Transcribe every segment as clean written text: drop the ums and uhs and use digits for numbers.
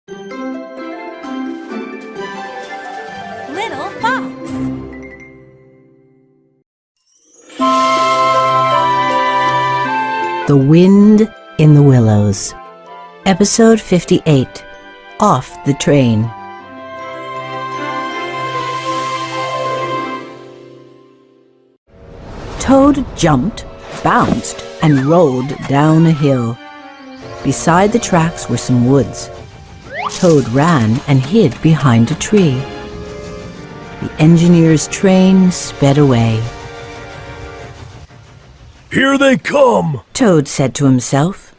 Little Fox. The Wind in the Willows. Episode 58. Off the Train. Toad jumped, bounced, and rolled down a hill. Beside the tracks were some woods. Toad ran and hid behind a tree. The engineer's train sped away. "Here they come!" Toad said to himself.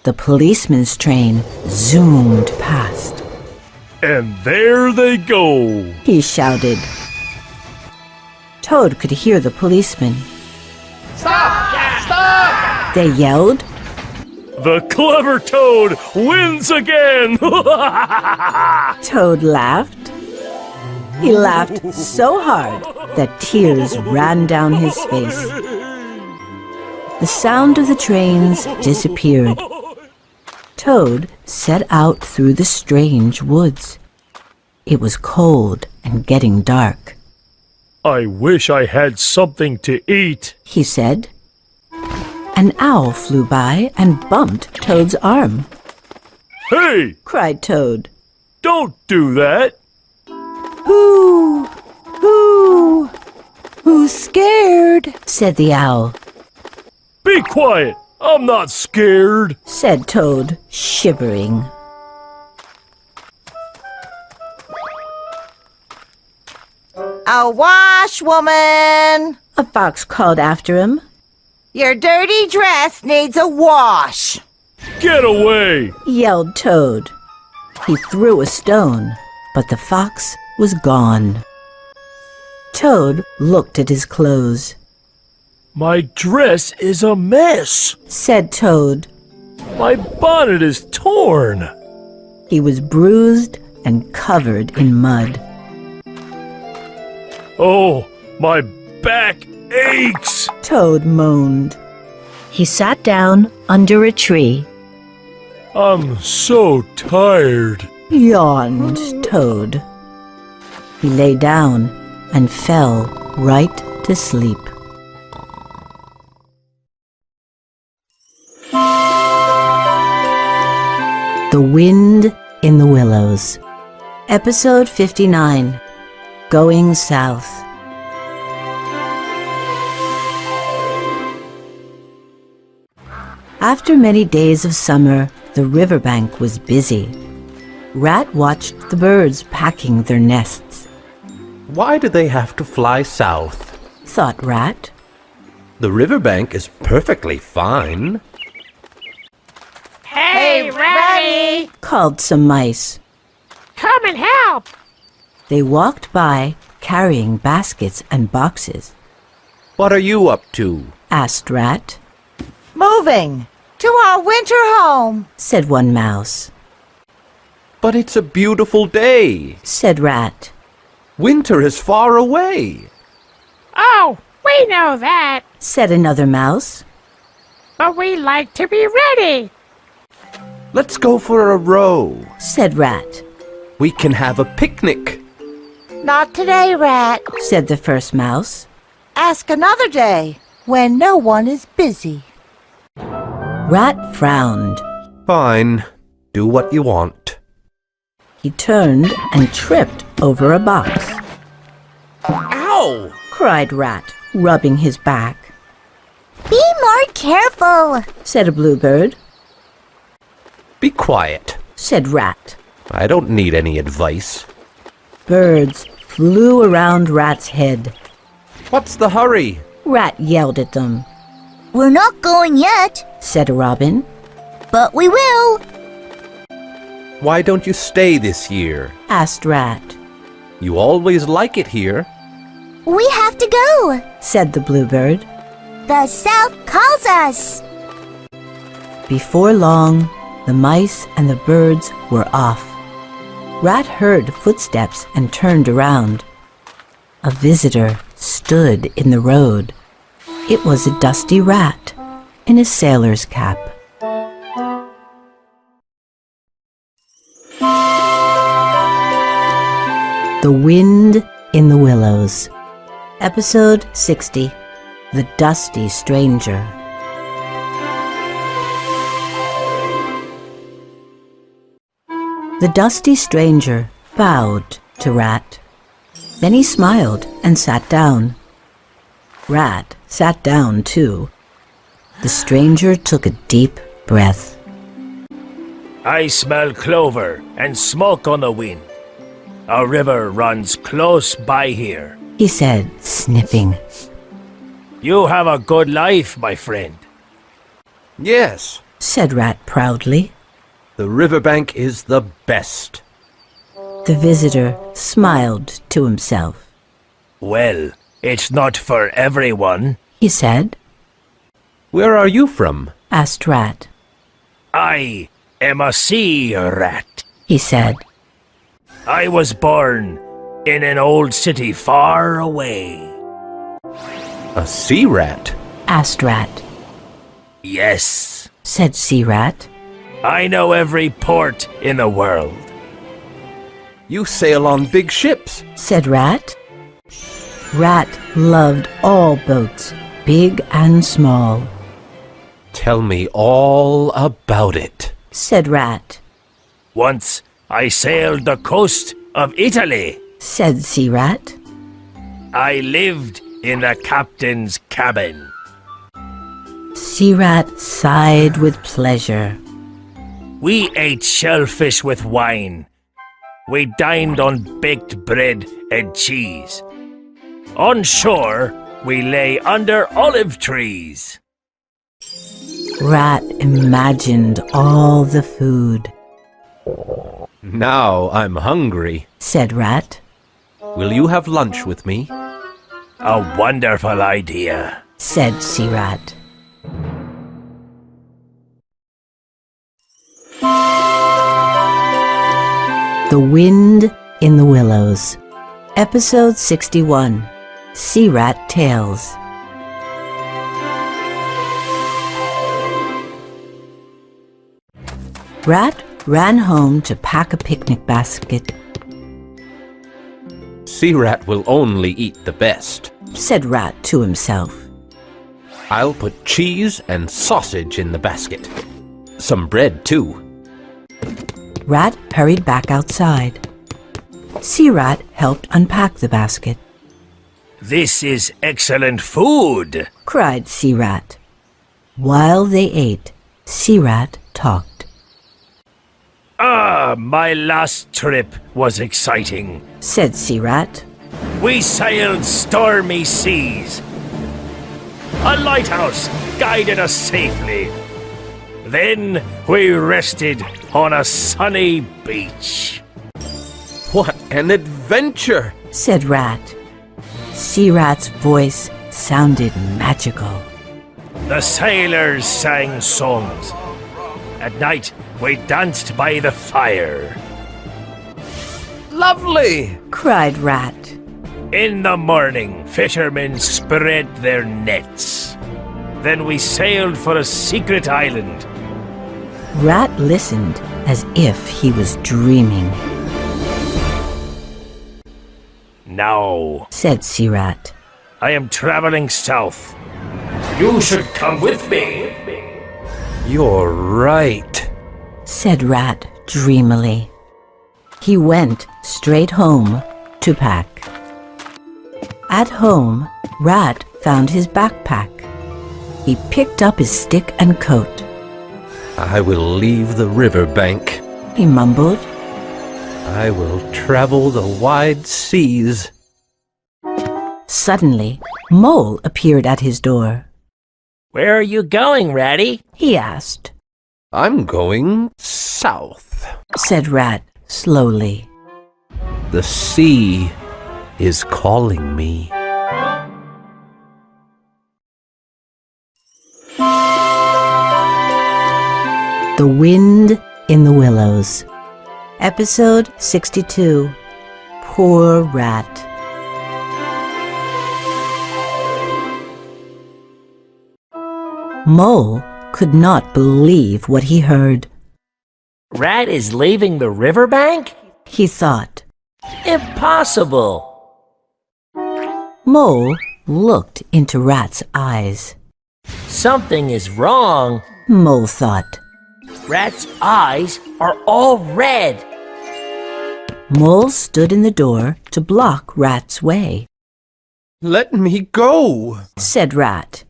The policeman's train zoomed past. "And there they go!" He shouted. Toad could hear the policemen. Stop! Stop! They yelled. "The clever Toad wins again!" Toad laughed. He laughed so hard that tears ran down his face. The sound of the trains disappeared. Toad set out through the strange woods. It was cold and getting dark. "I wish I had something to eat," he said. An owl flew by and bumped Toad's arm. "Hey!" cried Toad. "Don't do that!" "Who? Who? Who's scared?" said the owl. "Be quiet! I'm not scared!" said Toad, shivering. A wash, woman! A fox called after him. Your dirty dress needs a wash. "Get away!" Yelled Toad. He threw a stone, but the fox was gone. Toad looked at his clothes. "My dress is a mess. Said Toad. My bonnet is torn." He was bruised and covered in mud. "Oh, my back aches!" Toad moaned. He sat down under a tree. "I'm so tired." Yawned Toad. He lay down and fell right to sleep. The Wind in the Willows. Episode 59. Going South. After many days of summer, the riverbank was busy. Rat watched the birds packing their nests. Why do they have to fly south? Thought Rat. The riverbank is perfectly fine. Hey, Ratty! Called some mice. Come and help! They walked by, carrying baskets and boxes. What are you up to? Asked Rat. Moving to our winter home. Said one mouse. But it's a beautiful day. Said Rat. Winter is far away. Oh, we know that, Said another mouse. but we like to be ready. Let's go for a row. Said Rat. We can have a picnic. Not today, Rat. Said the first mouse. Ask another day when no one is busy. Rat frowned. Fine. Do what you want. He turned and tripped over a box. Ow! Cried Rat, rubbing his back. Be more careful. Said a bluebird. Be quiet. Said Rat. I don't need any advice. Birds flew around Rat's head. What's the hurry? Rat yelled at them. We're not going yet, Said a robin. but we will. Why don't you stay this year? Asked Rat. You always like it here. We have to go. Said the bluebird. The South calls us. Before long, the mice and the birds were off. Rat heard footsteps and turned around. A visitor stood in the road. It was a dusty rat in a sailor's cap. The Wind in the Willows. Episode 60. The Dusty Stranger. The dusty stranger bowed to Rat. Then he smiled and sat down. Rat sat down too. The stranger took a deep breath. I smell clover and smoke on the wind. A river runs close by here. He said, sniffing. You have a good life, my friend. Yes, Said Rat proudly. the riverbank is the best. The visitor smiled to himself. Well, it's not for everyone. He said, Where are you from? asked Rat. I am a sea rat. He said, I was born in an old city far away. A sea rat. asked Rat. Yes, Said Searat. I know every port in the world. You sail on big ships. Said Rat. Rat loved all boats, big and small. Tell me all about it. Said Rat. Once I sailed the coast of Italy. Said Searat. I lived in the captain's cabin. Searat sighed with pleasure. We ate shellfish with wine. We dined on baked bread and cheese. On shore, we lay under olive trees. Rat imagined all the food. Now I'm hungry. Said Rat. Will you have lunch with me? A wonderful idea. Said Searat. The Wind in the Willows. Episode 61. Searat Tales. Rat ran home to pack a picnic basket. Sea rat will only eat the best. Said Rat to himself. I'll put cheese and sausage in the basket. Some bread, too. Rat hurried back outside. Searat helped unpack the basket. This is excellent food. Cried Searat. While they ate, Searat talked. Ah, my last trip was exciting. Said Searat. We sailed stormy seas. A lighthouse guided us safely. Then we rested on a sunny beach. What an adventure! Said Rat. Searat's voice sounded magical. The sailors sang songs. At night, we danced by the fire. Lovely! Cried Rat. In the morning, fishermen spread their nets. Then we sailed for a secret island. Rat listened as if he was dreaming. Now, Said Searat. I am traveling south. You should come with me. You're right. Said Rat dreamily. He went straight home to pack. At home, Rat found his backpack. He picked up his stick and coat. I will leave the riverbank. He mumbled. I will travel the wide seas. Suddenly, Mole appeared at his door. Where are you going, Ratty? He asked. I'm going south. Said Rat slowly. The sea is calling me. The Wind in the Willows. Episode 62. Poor Rat. Mole could not believe what he heard. Rat is leaving the riverbank? He thought. Impossible! Mole looked into Rat's eyes. Something is wrong. Mole thought. Rat's eyes are all red. Mole stood in the door to block Rat's way. Let me go! Said Rat.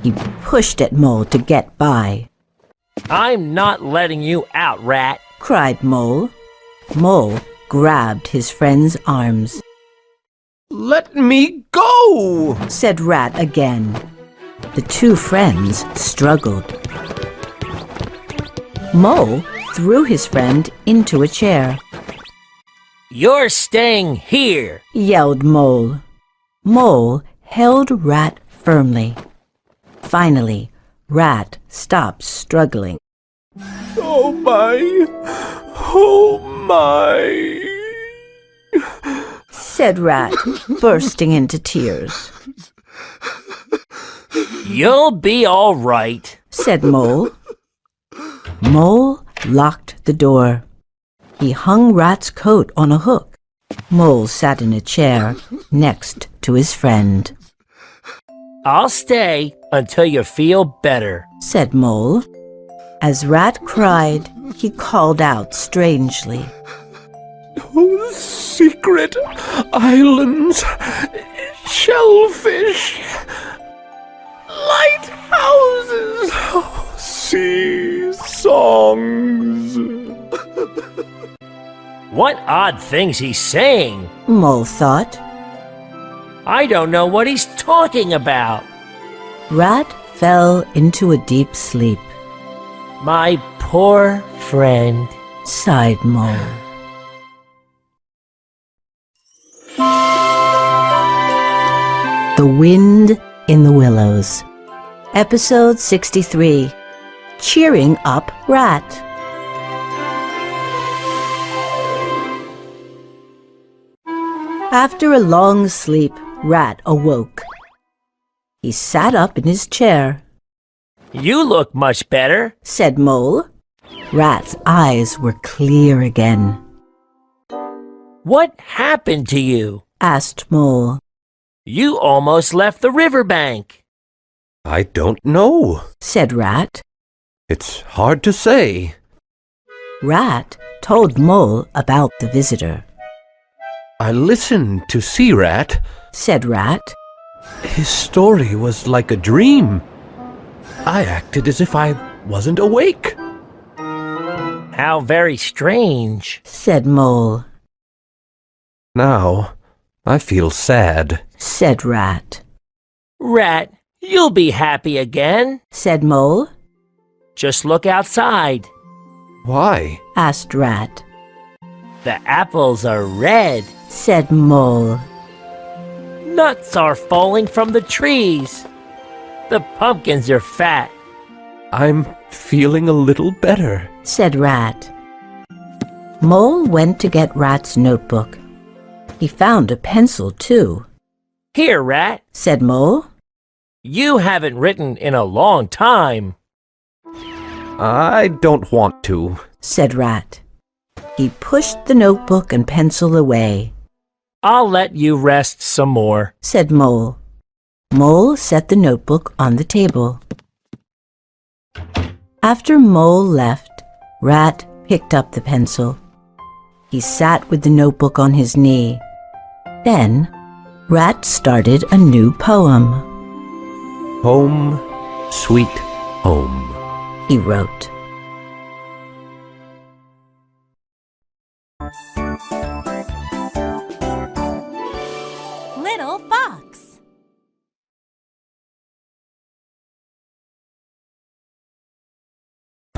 He pushed at Mole to get by. I'm not letting you out, Rat. Cried Mole. Mole grabbed his friend's arms. Let me go! Said Rat again. The two friends struggled. Mole threw his friend into a chair. You're staying here. Yelled Mole. Mole held Rat firmly. Finally, Rat stopped struggling. Oh my! Oh my! Said Rat, bursting into tears. You'll be all right. Said Mole. Mole locked the door. He hung Rat's coat on a hook. Mole sat in a chair next to his friend. I'll stay until you feel better. Said Mole. As Rat cried, he called out strangely. Oh, secret islands, shellfish, lighthouses, sea songs. What odd things he's saying. Mole thought. I don't know what he's talking about. Rat fell into a deep sleep. My poor friend. Sighed Mole. The Wind in the Willows. Episode 63. Cheering Up Rat. After a long sleep, Rat awoke. He sat up in his chair. You look much better. Said Mole. Rat's eyes were clear again. What happened to you? Asked Mole. You almost left the riverbank. I don't know. Said Rat. It's hard to say. Rat told Mole about the visitor. I listened to Searat. Said Rat. His story was like a dream. I acted as if I wasn't awake. How very strange. Said Mole. Now, I feel sad. Said Rat. Rat, you'll be happy again. Said Mole. Just look outside. Why? Asked Rat. The apples are red. Said Mole. Nuts are falling from the trees. The pumpkins are fat. I'm feeling a little better. Said Rat. Mole went to get Rat's notebook. He found a pencil, too. Here, Rat. Said Mole. You haven't written in a long time. I don't want to. Said Rat. He pushed the notebook and pencil away. I'll let you rest some more. Said Mole. Mole set the notebook on the table. After Mole left, Rat picked up the pencil. He sat with the notebook on his knee. Then, Rat started a new poem. Home, sweet home. He wrote. Little fox.